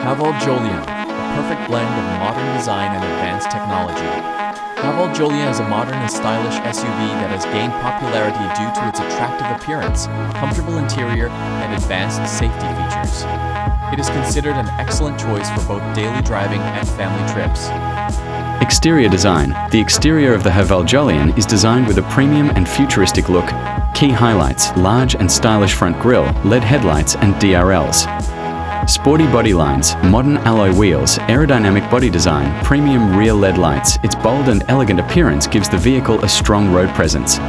Haval Jolion, a perfect blend of modern design and advanced technology. Haval Jolion is a modern and stylish SUV that has gained popularity due to its attractive appearance, comfortable interior, and advanced safety features. It is considered an excellent choice for both daily driving and family trips. Exterior design. The exterior of the Haval Jolion is designed with a premium and futuristic look. Key highlights: large and stylish front grille, LED headlights and DRLs. Sporty body lines, modern alloy wheels, aerodynamic body design, premium rear LED lights. Its bold and elegant appearance gives the vehicle a strong road presence.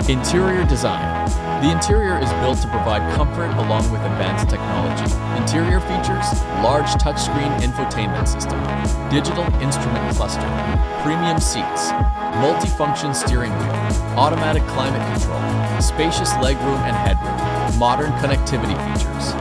Interior design. The interior is built to provide comfort along with advanced technology. Interior features: large touchscreen infotainment system, digital instrument cluster, premium seats, multifunction steering wheel, automatic climate control, spacious legroom and headroom, modern connectivity features.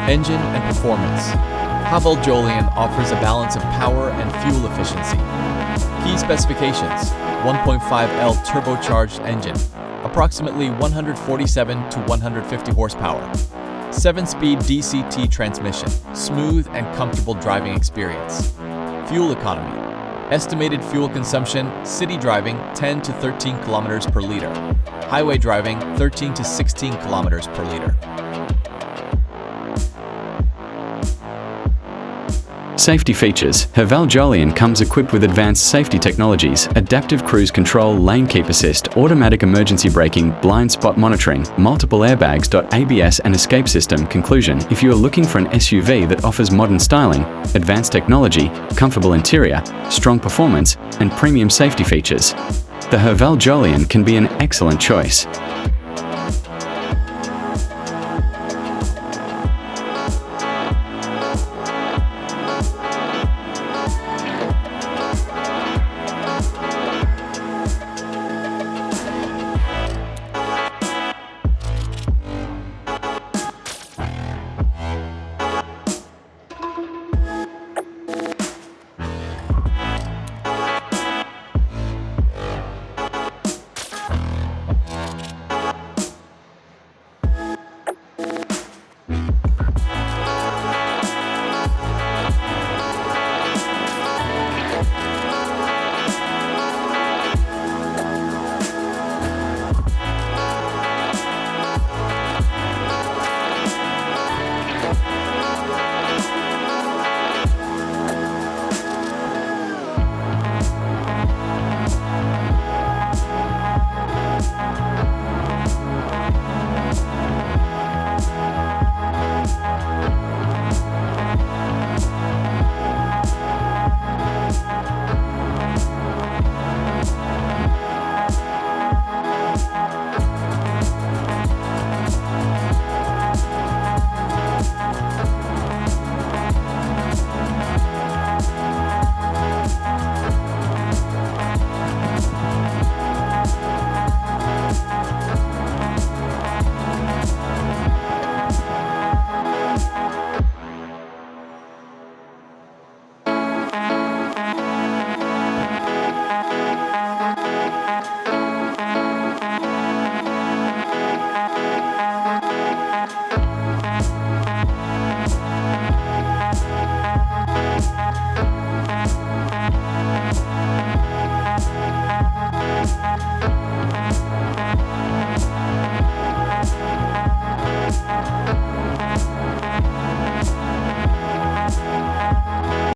Engine and performance. Haval Jolion offers a balance of power and fuel efficiency. Key specifications: 1.5L turbocharged engine, approximately 147 to 150 horsepower. 7-speed DCT transmission, smooth and comfortable driving experience. Fuel economy. Estimated fuel consumption: city driving 10 to 13 kilometers per liter. Highway driving 13 to 16 kilometers per liter. Safety features. Haval Jolion comes equipped with advanced safety technologies: adaptive cruise control, lane keep assist, automatic emergency braking, blind spot monitoring, multiple airbags, ABS and escape system. Conclusion: if you are looking for an SUV that offers modern styling, advanced technology, comfortable interior, strong performance, and premium safety features, the Haval Jolion can be an excellent choice.